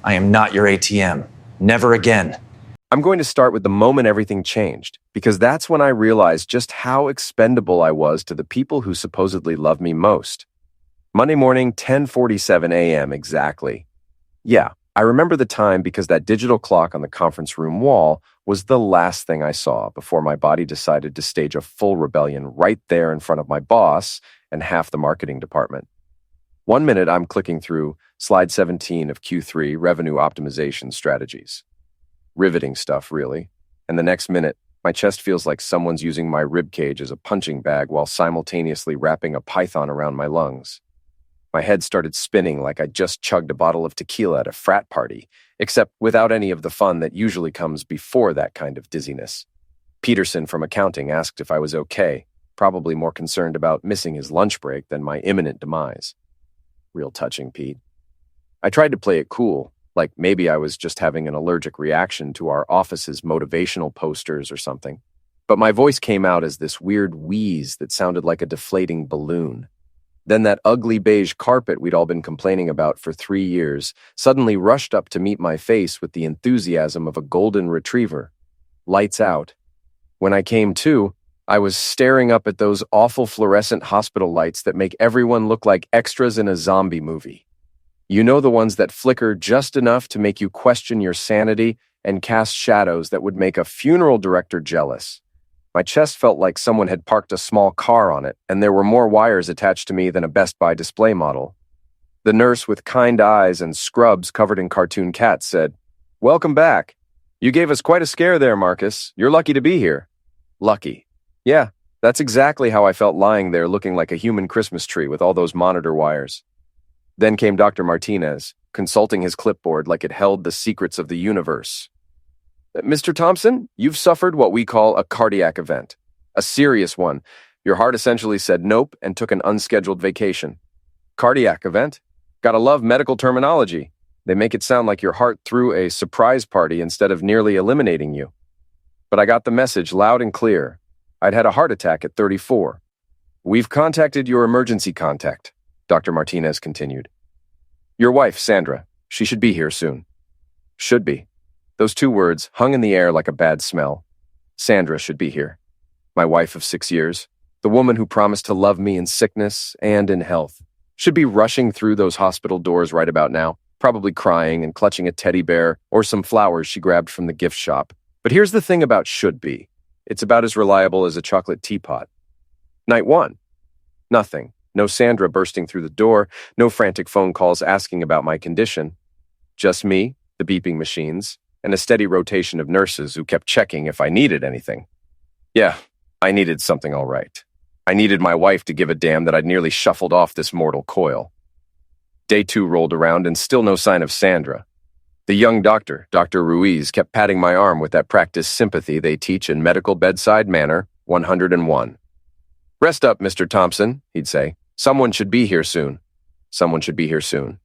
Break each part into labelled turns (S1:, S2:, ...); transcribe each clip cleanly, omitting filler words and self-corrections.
S1: I am not your ATM. Never again.
S2: I'm going to start with the moment everything changed, because that's when I realized just how expendable I was to the people who supposedly love me most. Monday morning, 10:47 a.m. exactly. Yeah, I remember the time because that digital clock on the conference room wall was the last thing I saw before my body decided to stage a full rebellion right there in front of my boss and half the marketing department. 1 minute, I'm clicking through slide 17 of Q3 revenue optimization strategies. Riveting stuff, really. And the next minute, my chest feels like someone's using my ribcage as a punching bag while simultaneously wrapping a python around my lungs. My head started spinning like I just chugged a bottle of tequila at a frat party, except without any of the fun that usually comes before that kind of dizziness. Peterson from accounting asked if I was okay, probably more concerned about missing his lunch break than my imminent demise. Real touching, Pete. I tried to play it cool, like maybe I was just having an allergic reaction to our office's motivational posters or something. But my voice came out as this weird wheeze that sounded like a deflating balloon. Then that ugly beige carpet we'd all been complaining about for 3 years suddenly rushed up to meet my face with the enthusiasm of a golden retriever. Lights out. When I came to, I was staring up at those awful fluorescent hospital lights that make everyone look like extras in a zombie movie. You know, the ones that flicker just enough to make you question your sanity and cast shadows that would make a funeral director jealous. My chest felt like someone had parked a small car on it, and there were more wires attached to me than a Best Buy display model. The nurse with kind eyes and scrubs covered in cartoon cats said, "Welcome back. You gave us quite a scare there, Marcus. You're lucky to be here." Lucky. Yeah, that's exactly how I felt lying there looking like a human Christmas tree with all those monitor wires. Then came Dr. Martinez, consulting his clipboard like it held the secrets of the universe. "Mr. Thompson, you've suffered what we call a cardiac event. A serious one. Your heart essentially said nope and took an unscheduled vacation." Cardiac event? Gotta love medical terminology. They make it sound like your heart threw a surprise party instead of nearly eliminating you. But I got the message loud and clear. I'd had a heart attack at 34. "We've contacted your emergency contact," Dr. Martinez continued. "Your wife, Sandra. She should be here soon." Should be. Those two words hung in the air like a bad smell. Sandra should be here. My wife of 6 years, the woman who promised to love me in sickness and in health, should be rushing through those hospital doors right about now, probably crying and clutching a teddy bear or some flowers she grabbed from the gift shop. But here's the thing about should be. It's about as reliable as a chocolate teapot. Night 1. Nothing. No Sandra bursting through the door, no frantic phone calls asking about my condition. Just me, the beeping machines, and a steady rotation of nurses who kept checking if I needed anything. Yeah, I needed something all right. I needed my wife to give a damn that I'd nearly shuffled off this mortal coil. Day 2 rolled around and still no sign of Sandra. The young doctor, Dr. Ruiz, kept patting my arm with that practiced sympathy they teach in medical bedside manner 101. "Rest up, Mr. Thompson," he'd say. "Someone should be here soon." Someone should be here soon.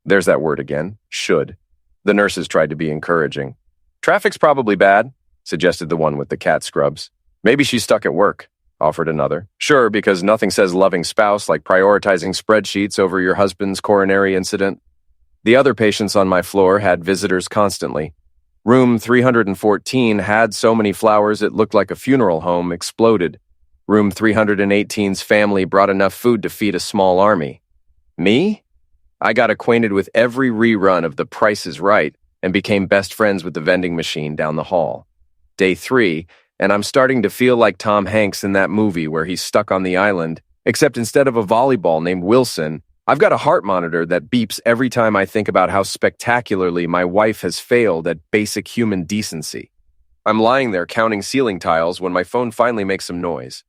S2: There's that word again, should. The nurses tried to be encouraging. "Traffic's probably bad," suggested the one with the cat scrubs. "Maybe she's stuck at work," offered another. "Sure, because nothing says loving spouse like prioritizing spreadsheets over your husband's coronary incident." The other patients on my floor had visitors constantly. Room 314 had so many flowers it looked like a funeral home exploded. Room 318's family brought enough food to feed a small army. Me? I got acquainted with every rerun of The Price is Right and became best friends with the vending machine down the hall. Day 3, and I'm starting to feel like Tom Hanks in that movie where he's stuck on the island, except instead of a volleyball named Wilson, I've got a heart monitor that beeps every time I think about how spectacularly my wife has failed at basic human decency. I'm lying there counting ceiling tiles when my phone finally makes some noise.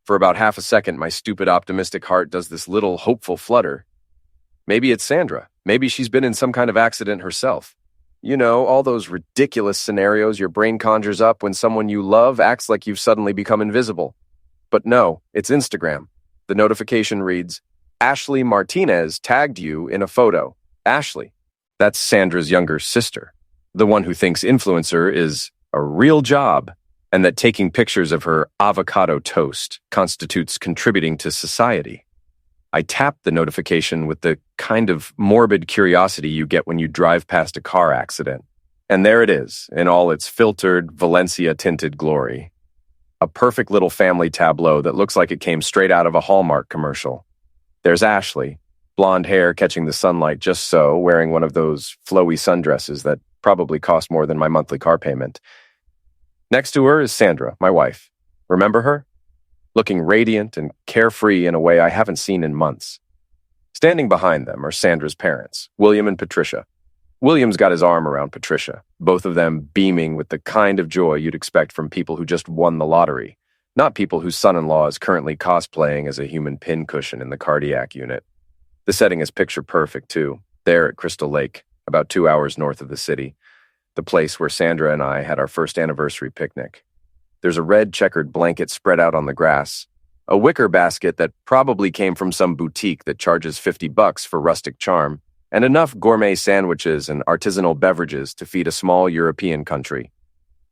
S2: For about half a second, my stupid optimistic heart does this little hopeful flutter. Maybe it's Sandra. Maybe she's been in some kind of accident herself. You know, all those ridiculous scenarios your brain conjures up when someone you love acts like you've suddenly become invisible. But no, it's Instagram. The notification reads, "Ashley Martinez tagged you in a photo." Ashley. That's Sandra's younger sister. The one who thinks influencer is a real job and that taking pictures of her avocado toast constitutes contributing to society. I tapped the notification with the kind of morbid curiosity you get when you drive past a car accident. And there it is, in all its filtered, Valencia-tinted glory. A perfect little family tableau that looks like it came straight out of a Hallmark commercial. There's Ashley, blonde hair catching the sunlight just so, wearing one of those flowy sundresses that probably cost more than my monthly car payment. Next to her is Sandra, my wife. Remember her? Looking radiant and carefree in a way I haven't seen in months. Standing behind them are Sandra's parents, William and Patricia. William's got his arm around Patricia, both of them beaming with the kind of joy you'd expect from people who just won the lottery, not people whose son-in-law is currently cosplaying as a human pincushion in the cardiac unit. The setting is picture perfect, too, there at Crystal Lake, about 2 hours north of the city, the place where Sandra and I had our first anniversary picnic. There's a red checkered blanket spread out on the grass, a wicker basket that probably came from some boutique that charges $50 for rustic charm, and enough gourmet sandwiches and artisanal beverages to feed a small European country.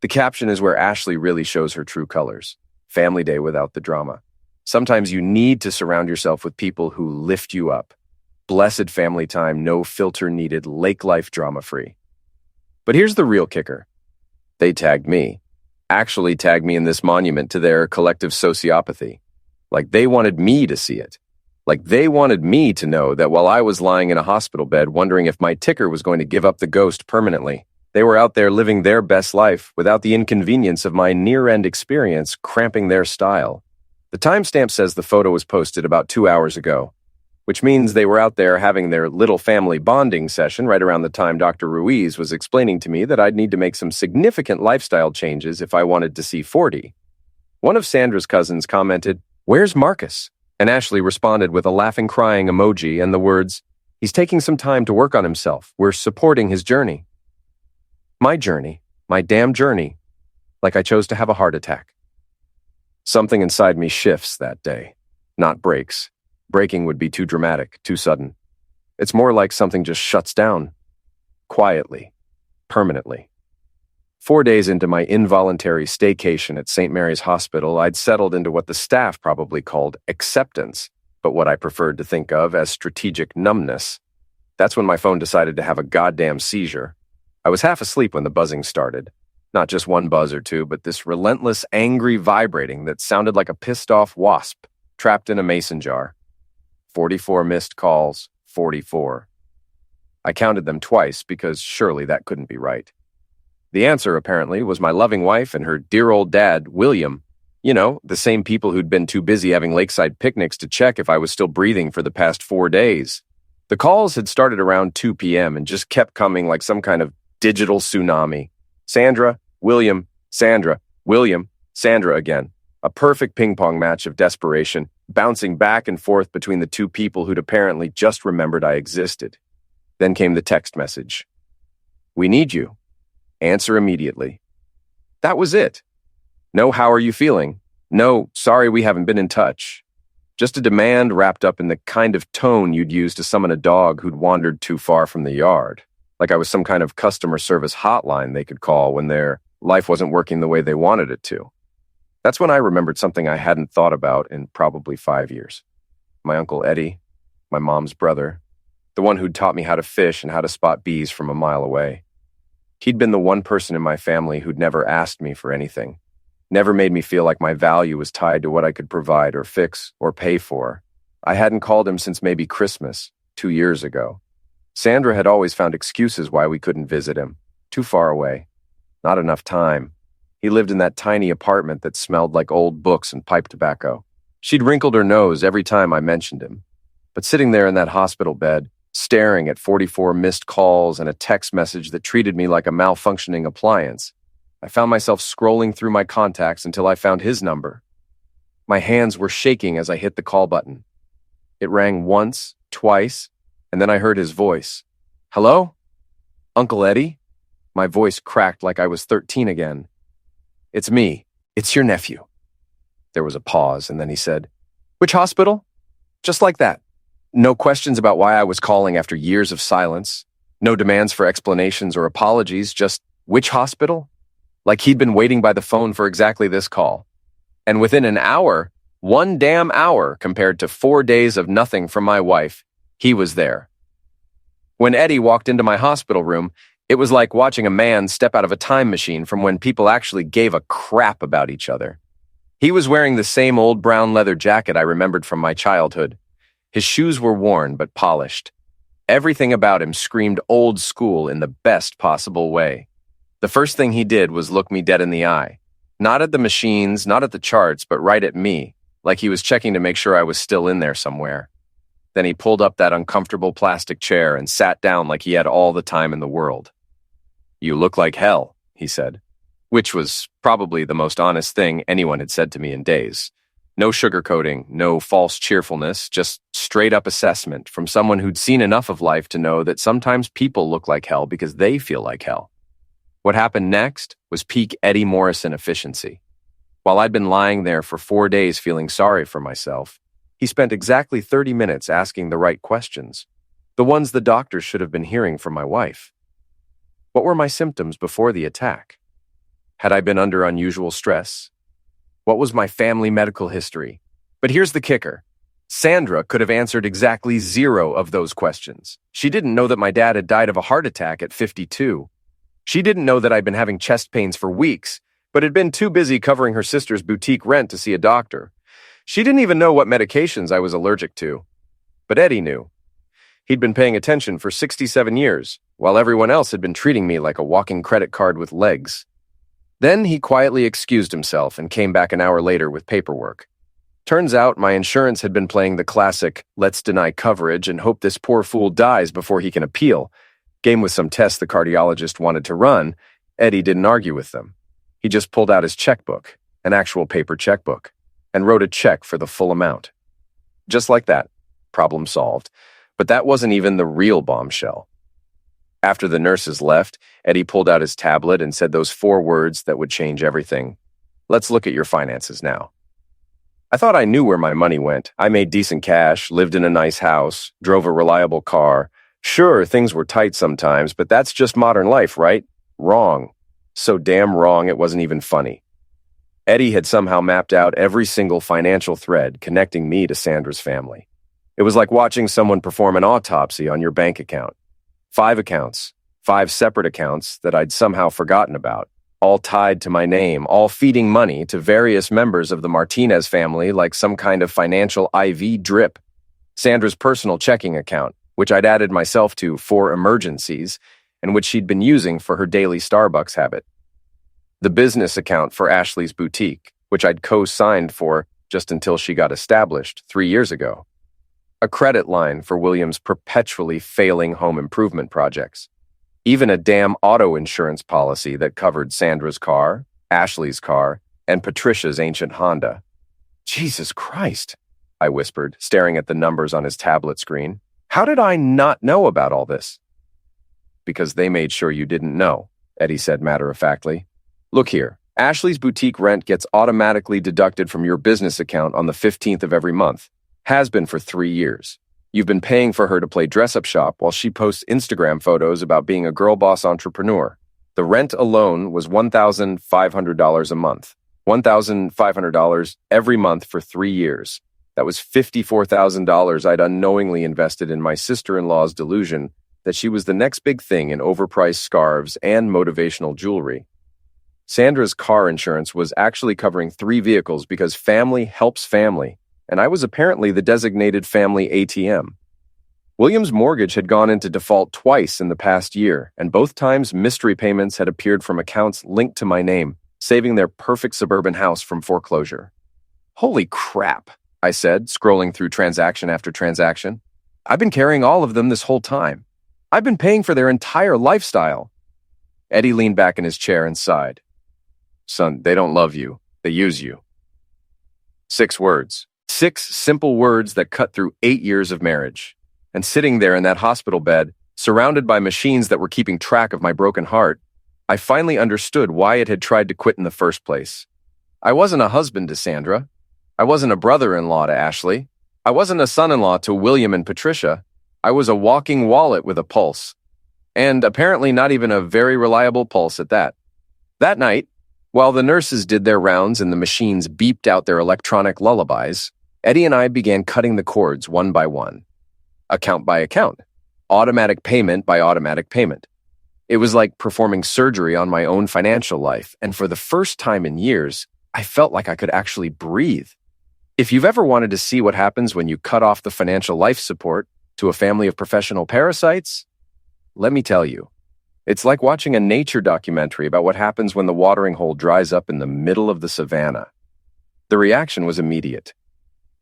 S2: The caption is where Ashley really shows her true colors. Family day without the drama. Sometimes you need to surround yourself with people who lift you up. Blessed family time, no filter needed, lake life drama-free. But here's the real kicker. They tagged me. Actually tagged me in this monument to their collective sociopathy. Like they wanted me to see it. Like they wanted me to know that while I was lying in a hospital bed wondering if my ticker was going to give up the ghost permanently, they were out there living their best life without the inconvenience of my near-end experience cramping their style. The timestamp says the photo was posted about 2 hours ago, which means they were out there having their little family bonding session right around the time Dr. Ruiz was explaining to me that I'd need to make some significant lifestyle changes if I wanted to see 40. One of Sandra's cousins commented, "Where's Marcus?" And Ashley responded with a laughing crying emoji and the words, "He's taking some time to work on himself. We're supporting his journey." My journey, my damn journey, like I chose to have a heart attack. Something inside me shifts that day, not breaks. Breaking would be too dramatic, too sudden. It's more like something just shuts down, quietly, permanently. 4 days into my involuntary staycation at St. Mary's Hospital, I'd settled into what the staff probably called acceptance, but what I preferred to think of as strategic numbness. That's when my phone decided to have a goddamn seizure. I was half asleep when the buzzing started. Not just one buzz or two, but this relentless, angry vibrating that sounded like a pissed-off wasp trapped in a mason jar. 44 missed calls, 44. I counted them twice because surely that couldn't be right. The answer, apparently, was my loving wife and her dear old dad, William. You know, the same people who'd been too busy having lakeside picnics to check if I was still breathing for the past 4 days. The calls had started around 2 p.m. and just kept coming like some kind of digital tsunami. Sandra, William, Sandra, William, Sandra again. A perfect ping-pong match of desperation, bouncing back and forth between the two people who'd apparently just remembered I existed. Then came the text message. "We need you. Answer immediately." That was it. No "how are you feeling?" No "sorry we haven't been in touch." Just a demand wrapped up in the kind of tone you'd use to summon a dog who'd wandered too far from the yard. Like I was some kind of customer service hotline they could call when their life wasn't working the way they wanted it to. That's when I remembered something I hadn't thought about in probably 5 years. My Uncle Eddie, my mom's brother, the one who'd taught me how to fish and how to spot bees from a mile away. He'd been the one person in my family who'd never asked me for anything, never made me feel like my value was tied to what I could provide or fix or pay for. I hadn't called him since maybe Christmas, 2 years ago. Sandra had always found excuses why we couldn't visit him. Too far away. Not enough time. He lived in that tiny apartment that smelled like old books and pipe tobacco. She'd wrinkled her nose every time I mentioned him. But sitting there in that hospital bed, staring at 44 missed calls and a text message that treated me like a malfunctioning appliance, I found myself scrolling through my contacts until I found his number. My hands were shaking as I hit the call button. It rang once, twice, and then I heard his voice. "Hello? Uncle Eddie?" My voice cracked like I was 13 again. "It's me. It's your nephew." There was a pause, and then he said, "Which hospital?" Just like that. No questions about why I was calling after years of silence. No demands for explanations or apologies, just, "Which hospital?" Like he'd been waiting by the phone for exactly this call. And within an hour, 1 damn hour compared to 4 days of nothing from my wife. He was there. When Eddie walked into my hospital room, it was like watching a man step out of a time machine from when people actually gave a crap about each other. He was wearing the same old brown leather jacket I remembered from my childhood. His shoes were worn but polished. Everything about him screamed old school in the best possible way. The first thing he did was look me dead in the eye. Not at the machines, not at the charts, but right at me, like he was checking to make sure I was still in there somewhere. Then he pulled up that uncomfortable plastic chair and sat down like he had all the time in the world. "You look like hell," he said, which was probably the most honest thing anyone had said to me in days. No sugarcoating, no false cheerfulness, just straight-up assessment from someone who'd seen enough of life to know that sometimes people look like hell because they feel like hell. What happened next was peak Eddie Morrison efficiency. While I'd been lying there for 4 days feeling sorry for myself, he spent exactly 30 minutes asking the right questions, the ones the doctors should have been hearing from my wife. What were my symptoms before the attack? Had I been under unusual stress? What was my family medical history? But here's the kicker. Sandra could have answered exactly 0 of those questions. She didn't know that my dad had died of a heart attack at 52. She didn't know that I'd been having chest pains for weeks, but had been too busy covering her sister's boutique rent to see a doctor. She didn't even know what medications I was allergic to. But Eddie knew. He'd been paying attention for 67 years, while everyone else had been treating me like a walking credit card with legs. Then he quietly excused himself and came back an hour later with paperwork. Turns out my insurance had been playing the classic, let's deny coverage and hope this poor fool dies before he can appeal. Game with some tests the cardiologist wanted to run. Eddie didn't argue with them. He just pulled out his checkbook, an actual paper checkbook, and wrote a check for the full amount. Just like that, problem solved. But that wasn't even the real bombshell. After the nurses left, Eddie pulled out his tablet and said those 4 words that would change everything. "Let's look at your finances now." I thought I knew where my money went. I made decent cash, lived in a nice house, drove a reliable car. Sure, things were tight sometimes, but that's just modern life, right? Wrong. So damn wrong it wasn't even funny. Eddie had somehow mapped out every single financial thread connecting me to Sandra's family. It was like watching someone perform an autopsy on your bank account. 5 accounts, 5 separate accounts that I'd somehow forgotten about, all tied to my name, all feeding money to various members of the Martinez family like some kind of financial IV drip. Sandra's personal checking account, which I'd added myself to for emergencies, and which she'd been using for her daily Starbucks habit. The business account for Ashley's boutique, which I'd co-signed for just until she got established 3 years ago. A credit line for William's perpetually failing home improvement projects. Even a damn auto insurance policy that covered Sandra's car, Ashley's car, and Patricia's ancient Honda. "Jesus Christ," I whispered, staring at the numbers on his tablet screen. "How did I not know about all this?" "Because they made sure you didn't know," Eddie said matter-of-factly. "Look here, Ashley's boutique rent gets automatically deducted from your business account on the 15th of every month. Has been for 3 years. You've been paying for her to play dress-up shop while she posts Instagram photos about being a girl boss entrepreneur. The rent alone was $1,500 a month. $1,500 every month for 3 years. That was $54,000 I'd unknowingly invested in my sister-in-law's delusion that she was the next big thing in overpriced scarves and motivational jewelry. Sandra's car insurance was actually covering 3 vehicles because family helps family, and I was apparently the designated family ATM. William's mortgage had gone into default twice in the past year, and both times mystery payments had appeared from accounts linked to my name, saving their perfect suburban house from foreclosure. "Holy crap," I said, scrolling through transaction after transaction. "I've been carrying all of them this whole time. I've been paying for their entire lifestyle." Eddie leaned back in his chair and sighed. "Son, they don't love you. They use you." 6 words. 6 simple words that cut through 8 years of marriage. And sitting there in that hospital bed, surrounded by machines that were keeping track of my broken heart, I finally understood why it had tried to quit in the first place. I wasn't a husband to Sandra. I wasn't a brother-in-law to Ashley. I wasn't a son-in-law to William and Patricia. I was a walking wallet with a pulse. And apparently not even a very reliable pulse at that. That night, While the nurses did their rounds and the machines beeped out their electronic lullabies, Eddie and I began cutting the cords one by one, account by account, automatic payment by automatic payment. It was like performing surgery on my own financial life, and for the first time in years, I felt like I could actually breathe. If you've ever wanted to see what happens when you cut off the financial life support to a family of professional parasites, let me tell you, it's like watching a nature documentary about what happens when the watering hole dries up in the middle of the savannah. The reaction was immediate.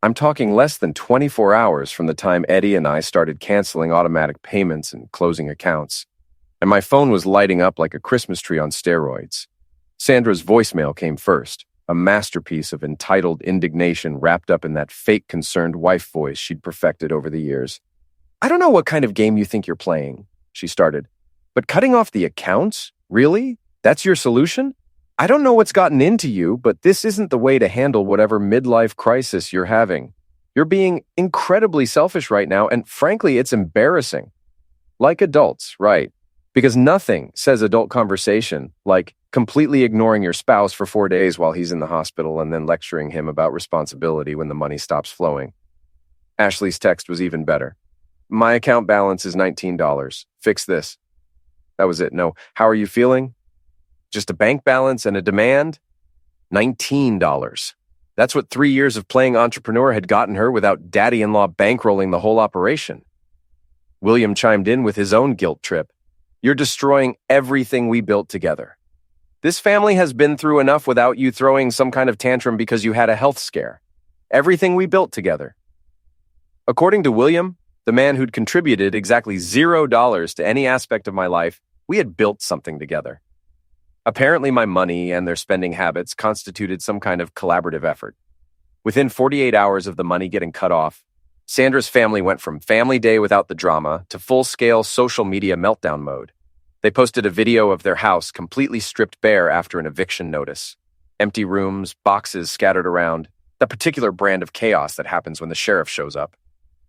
S2: I'm talking less than 24 hours from the time Eddie and I started canceling automatic payments and closing accounts, and my phone was lighting up like a Christmas tree on steroids. Sandra's voicemail came first, a masterpiece of entitled indignation wrapped up in that fake concerned wife voice she'd perfected over the years. "I don't know what kind of game you think you're playing," she started, "but cutting off the accounts? Really? That's your solution? I don't know what's gotten into you, but this isn't the way to handle whatever midlife crisis you're having. You're being incredibly selfish right now, and frankly, it's embarrassing." Like adults, right? Because nothing says adult conversation like completely ignoring your spouse for 4 days while he's in the hospital and then lecturing him about responsibility when the money stops flowing. Ashley's text was even better. "My account balance is $19. Fix this." That was it. No, "How are you feeling?" Just a bank balance and a demand? $19. That's what 3 years of playing entrepreneur had gotten her without daddy-in-law bankrolling the whole operation. William chimed in with his own guilt trip. "You're destroying everything we built together. This family has been through enough without you throwing some kind of tantrum because you had a health scare. Everything we built together." According to William, the man who'd contributed exactly $0 to any aspect of my life, we had built something together. Apparently, my money and their spending habits constituted some kind of collaborative effort. Within 48 hours of the money getting cut off, Sandra's family went from family day without the drama to full-scale social media meltdown mode. They posted a video of their house completely stripped bare after an eviction notice. Empty rooms, boxes scattered around, the particular brand of chaos that happens when the sheriff shows up.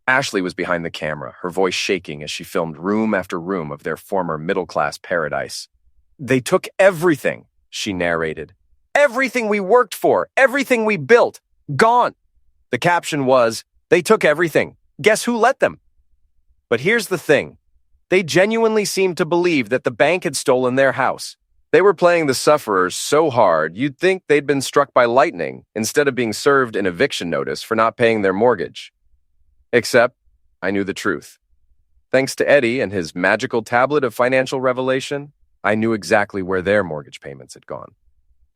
S2: Ashley was behind the camera, her voice shaking as she filmed room after room of their former middle-class paradise. "They took everything," she narrated. "Everything we worked for, everything we built, gone." The caption was, "They took everything. Guess who let them?" But here's the thing. They genuinely seemed to believe that the bank had stolen their house. They were playing the sufferers so hard you'd think they'd been struck by lightning instead of being served an eviction notice for not paying their mortgage. Except, I knew the truth. Thanks to Eddie and his magical tablet of financial revelation, I knew exactly where their mortgage payments had gone.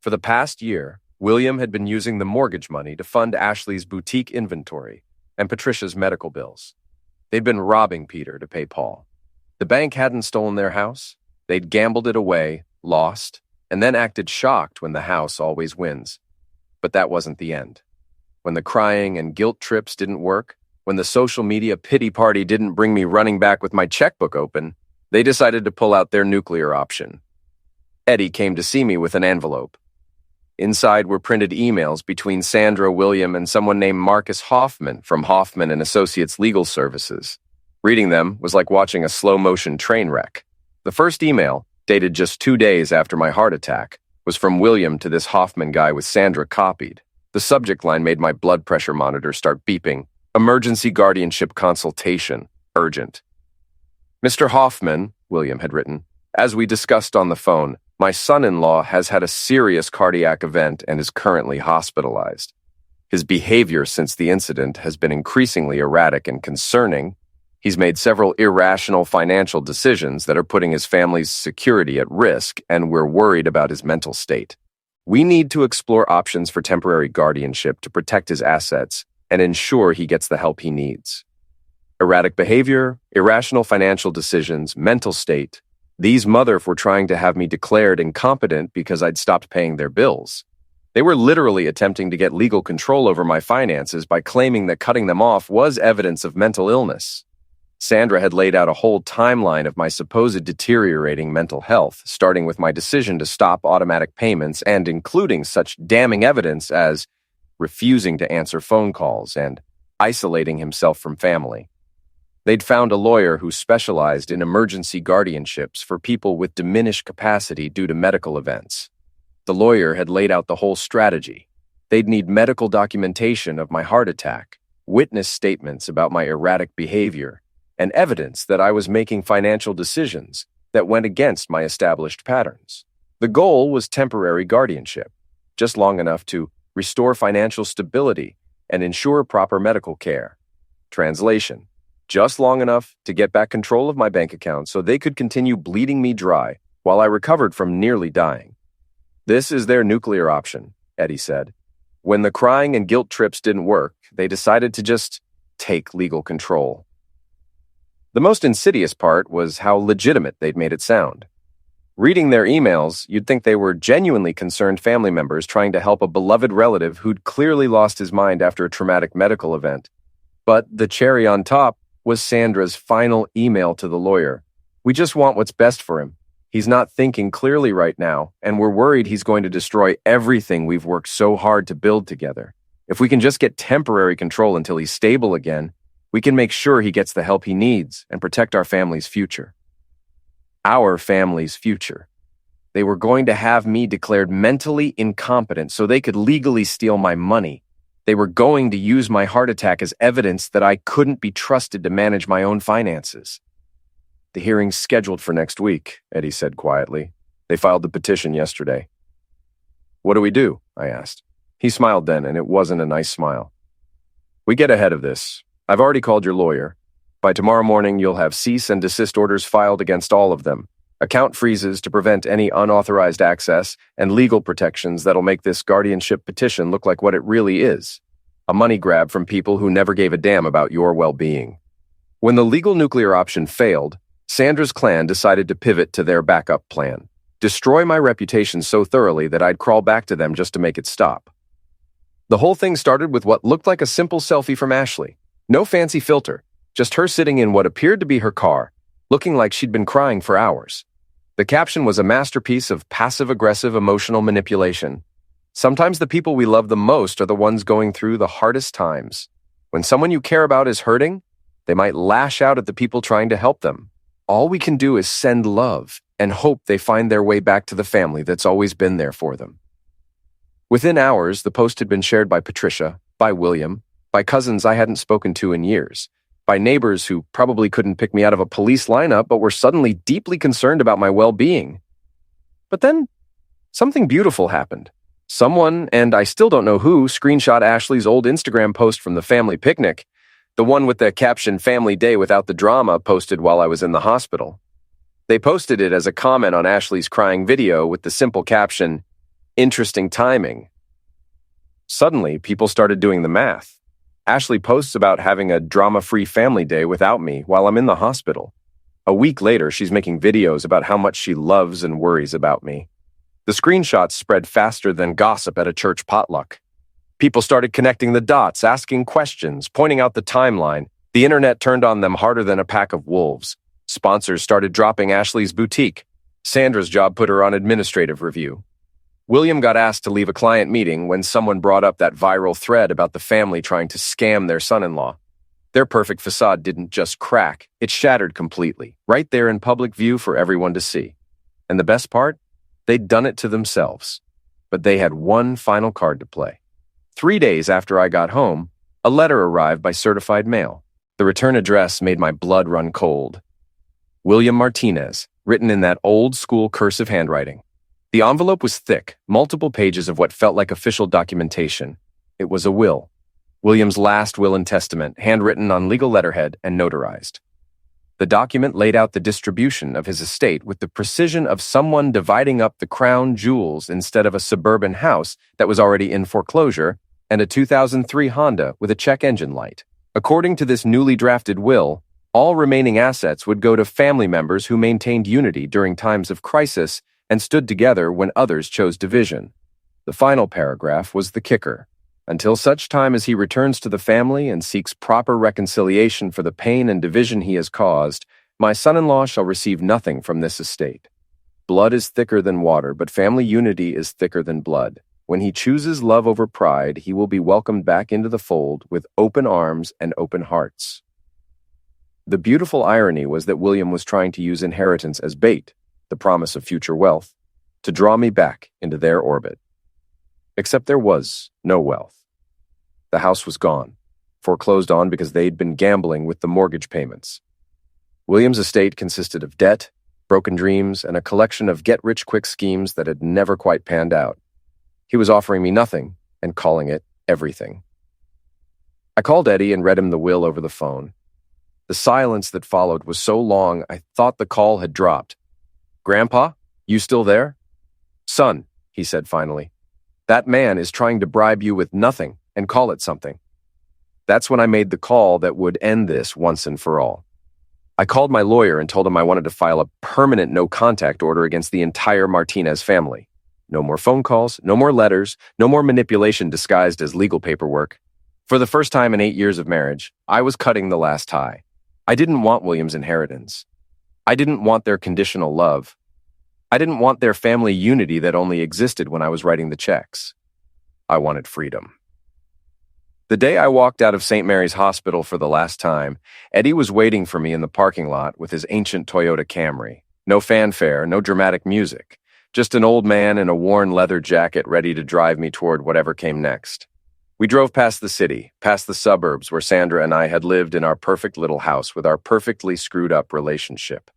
S2: For the past year, William had been using the mortgage money to fund Ashley's boutique inventory and Patricia's medical bills. They'd been robbing Peter to pay Paul. The bank hadn't stolen their house. They'd gambled it away, lost, and then acted shocked when the house always wins. But that wasn't the end. When the crying and guilt trips didn't work, when the social media pity party didn't bring me running back with my checkbook open, they decided to pull out their nuclear option. Eddie came to see me with an envelope. Inside were printed emails between Sandra, William, and someone named Marcus Hoffman from Hoffman and Associates Legal Services. Reading them was like watching a slow-motion train wreck. The first email, dated just 2 days after my heart attack, was from William to this Hoffman guy with Sandra copied. The subject line made my blood pressure monitor start beeping. "Emergency guardianship consultation. Urgent." "Mr. Hoffman," William had written, "as we discussed on the phone, my son-in-law has had a serious cardiac event and is currently hospitalized. His behavior since the incident has been increasingly erratic and concerning. He's made several irrational financial decisions that are putting his family's security at risk, and we're worried about his mental state. We need to explore options for temporary guardianship to protect his assets and ensure he gets the help he needs. Erratic behavior, irrational financial decisions, mental state. These motherf were trying to have me declared incompetent because I'd stopped paying their bills. They were literally attempting to get legal control over my finances by claiming that cutting them off was evidence of mental illness. Sandra had laid out a whole timeline of my supposed deteriorating mental health, starting with my decision to stop automatic payments and including such damning evidence as refusing to answer phone calls and isolating himself from family. They'd found a lawyer who specialized in emergency guardianships for people with diminished capacity due to medical events. The lawyer had laid out the whole strategy. They'd need medical documentation of my heart attack, witness statements about my erratic behavior, and evidence that I was making financial decisions that went against my established patterns. The goal was temporary guardianship, just long enough to restore financial stability and ensure proper medical care. Translation: just long enough to get back control of my bank account so they could continue bleeding me dry while I recovered from nearly dying. This is their nuclear option, Eddie said. When the crying and guilt trips didn't work, they decided to just take legal control. The most insidious part was how legitimate they'd made it sound. Reading their emails, you'd think they were genuinely concerned family members trying to help a beloved relative who'd clearly lost his mind after a traumatic medical event. But the cherry on top was Sandra's final email to the lawyer. "We just want what's best for him. He's not thinking clearly right now, and we're worried he's going to destroy everything we've worked so hard to build together. If we can just get temporary control until he's stable again, we can make sure he gets the help he needs and protect our family's future." Our family's future. They were going to have me declared mentally incompetent so they could legally steal my money. They were going to use my heart attack as evidence that I couldn't be trusted to manage my own finances. "The hearing's scheduled for next week," Eddie said quietly. "They filed the petition yesterday." "What do we do?" I asked. He smiled then, and it wasn't a nice smile. "We get ahead of this. I've already called your lawyer. By tomorrow morning, you'll have cease and desist orders filed against all of them, account freezes to prevent any unauthorized access, and legal protections that'll make this guardianship petition look like what it really is: a money grab from people who never gave a damn about your well-being." When the legal nuclear option failed, Sandra's clan decided to pivot to their backup plan: destroy my reputation so thoroughly that I'd crawl back to them just to make it stop. The whole thing started with what looked like a simple selfie from Ashley. No fancy filter, just her sitting in what appeared to be her car, looking like she'd been crying for hours. The caption was a masterpiece of passive-aggressive emotional manipulation. Sometimes the people we love the most are the ones going through the hardest times. When someone you care about is hurting, they might lash out at the people trying to help them. All we can do is send love and hope they find their way back to the family that's always been there for them. Within hours, the post had been shared by Patricia, by William, by cousins I hadn't spoken to in years, by neighbors who probably couldn't pick me out of a police lineup but were suddenly deeply concerned about my well-being. But then, something beautiful happened. Someone, and I still don't know who, screenshot Ashley's old Instagram post from the family picnic, the one with the caption "Family Day Without the Drama" posted while I was in the hospital. They posted it as a comment on Ashley's crying video with the simple caption, "Interesting timing." Suddenly, people started doing the math. Ashley posts about having a drama-free family day without me while I'm in the hospital. A week later, she's making videos about how much she loves and worries about me. The screenshots spread faster than gossip at a church potluck. People started connecting the dots, asking questions, pointing out the timeline. The internet turned on them harder than a pack of wolves. Sponsors started dropping Ashley's boutique. Sandra's job put her on administrative review. William got asked to leave a client meeting when someone brought up that viral thread about the family trying to scam their son-in-law. Their perfect facade didn't just crack, it shattered completely, right there in public view for everyone to see. And the best part? They'd done it to themselves. But they had one final card to play. 3 days after I got home, a letter arrived by certified mail. The return address made my blood run cold. William Martinez, written in that old-school cursive handwriting. The envelope was thick, multiple pages of what felt like official documentation. It was a will. William's last will and testament, handwritten on legal letterhead and notarized. The document laid out the distribution of his estate with the precision of someone dividing up the crown jewels instead of a suburban house that was already in foreclosure and a 2003 Honda with a check engine light. According to this newly drafted will, all remaining assets would go to family members who maintained unity during times of crisis and stood together when others chose division. The final paragraph was the kicker. Until such time as he returns to the family and seeks proper reconciliation for the pain and division he has caused, my son-in-law shall receive nothing from this estate. Blood is thicker than water, but family unity is thicker than blood. When he chooses love over pride, he will be welcomed back into the fold with open arms and open hearts. The beautiful irony was that William was trying to use inheritance as bait, the promise of future wealth. to draw me back into their orbit. Except there was no wealth. The house was gone, foreclosed on because they'd been gambling with the mortgage payments. William's estate consisted of debt, broken dreams, and a collection of get-rich-quick schemes that had never quite panned out. He was offering me nothing and calling it everything. I called Eddie and read him the will over the phone. The silence that followed was so long I thought the call had dropped. "Grandpa, you still there?" "Son," he said finally, "that man is trying to bribe you with nothing and call it something." That's when I made the call that would end this once and for all. I called my lawyer and told him I wanted to file a permanent no-contact order against the entire Martinez family. No more phone calls, no more letters, no more manipulation disguised as legal paperwork. For the first time in 8 years of marriage, I was cutting the last tie. I didn't want William's inheritance. I didn't want their conditional love. I didn't want their family unity that only existed when I was writing the checks. I wanted freedom. The day I walked out of St. Mary's Hospital for the last time, Eddie was waiting for me in the parking lot with his ancient Toyota Camry. No fanfare, no dramatic music. Just an old man in a worn leather jacket ready to drive me toward whatever came next. We drove past the city, past the suburbs where Sandra and I had lived in our perfect little house with our perfectly screwed-up relationship.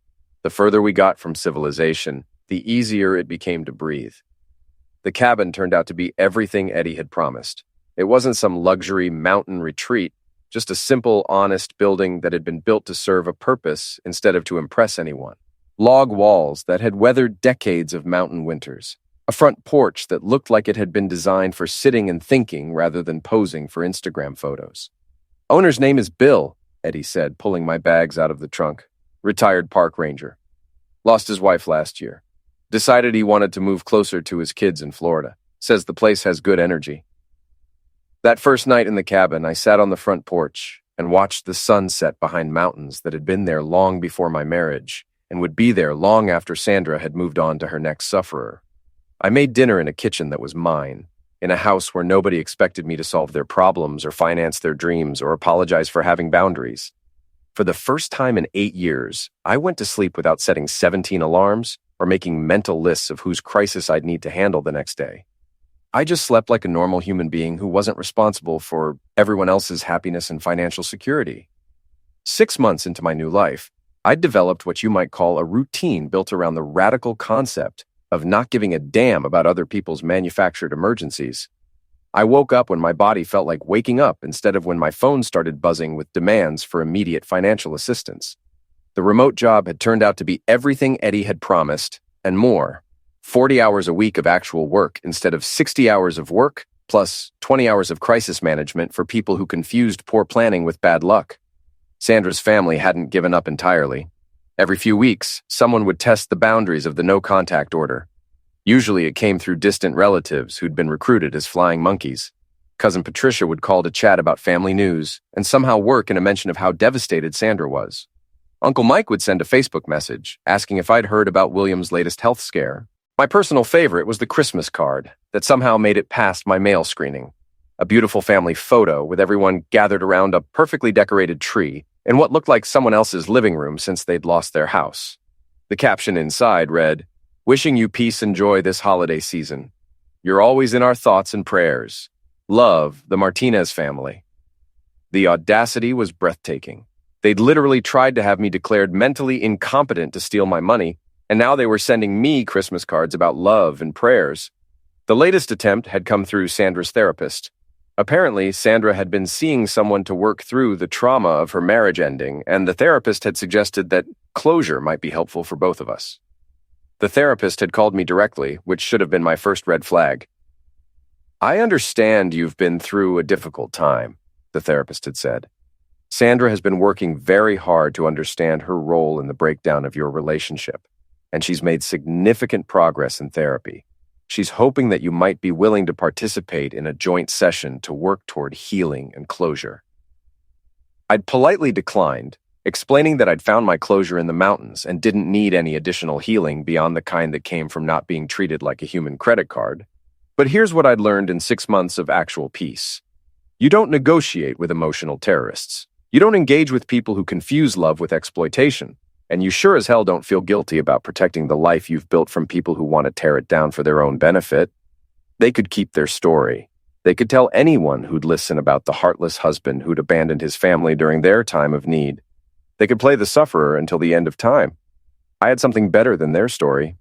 S2: The further we got from civilization, the easier it became to breathe. The cabin turned out to be everything Eddie had promised. It wasn't some luxury mountain retreat, just a simple, honest building that had been built to serve a purpose instead of to impress anyone. Log walls that had weathered decades of mountain winters. A front porch that looked like it had been designed for sitting and thinking rather than posing for Instagram photos. "Owner's name is Bill," Eddie said, pulling my bags out of the trunk. "Retired park ranger. Lost his wife last year. Decided he wanted to move closer to his kids in Florida. Says the place has good energy." That first night in the cabin, I sat on the front porch and watched the sun set behind mountains that had been there long before my marriage and would be there long after Sandra had moved on to her next sufferer. I made dinner in a kitchen that was mine, in a house where nobody expected me to solve their problems or finance their dreams or apologize for having boundaries. For the first time in 8 years, I went to sleep without setting 17 alarms or making mental lists of whose crisis I'd need to handle the next day. I just slept like a normal human being who wasn't responsible for everyone else's happiness and financial security. 6 months into my new life, I'd developed what you might call a routine built around the radical concept of not giving a damn about other people's manufactured emergencies. I woke up when my body felt like waking up instead of when my phone started buzzing with demands for immediate financial assistance. The remote job had turned out to be everything Eddie had promised, and more. 40 hours a week of actual work instead of 60 hours of work, plus 20 hours of crisis management for people who confused poor planning with bad luck. Sandra's family hadn't given up entirely. Every few weeks, someone would test the boundaries of the no-contact order. Usually it came through distant relatives who'd been recruited as flying monkeys. Cousin Patricia would call to chat about family news and somehow work in a mention of how devastated Sandra was. Uncle Mike would send a Facebook message asking if I'd heard about William's latest health scare. My personal favorite was the Christmas card that somehow made it past my mail screening. A beautiful family photo with everyone gathered around a perfectly decorated tree in what looked like someone else's living room since they'd lost their house. The caption inside read, "Wishing you peace and joy this holiday season. You're always in our thoughts and prayers. Love, the Martinez family." The audacity was breathtaking. They'd literally tried to have me declared mentally incompetent to steal my money, and now they were sending me Christmas cards about love and prayers. The latest attempt had come through Sandra's therapist. Apparently, Sandra had been seeing someone to work through the trauma of her marriage ending, and the therapist had suggested that closure might be helpful for both of us. The therapist had called me directly, which should have been my first red flag. "I understand you've been through a difficult time," the therapist had said. "Sandra has been working very hard to understand her role in the breakdown of your relationship, and she's made significant progress in therapy. She's hoping that you might be willing to participate in a joint session to work toward healing and closure." I'd politely declined, explaining that I'd found my closure in the mountains and didn't need any additional healing beyond the kind that came from not being treated like a human credit card. But here's what I'd learned in 6 months of actual peace. You don't negotiate with emotional terrorists. You don't engage with people who confuse love with exploitation. And you sure as hell don't feel guilty about protecting the life you've built from people who want to tear it down for their own benefit. They could keep their story. They could tell anyone who'd listen about the heartless husband who'd abandoned his family during their time of need. They could play the sufferer until the end of time. I had something better than their story.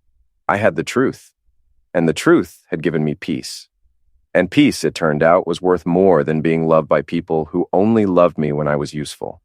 S2: I had the truth. And the truth had given me peace. And peace, it turned out, was worth more than being loved by people who only loved me when I was useful.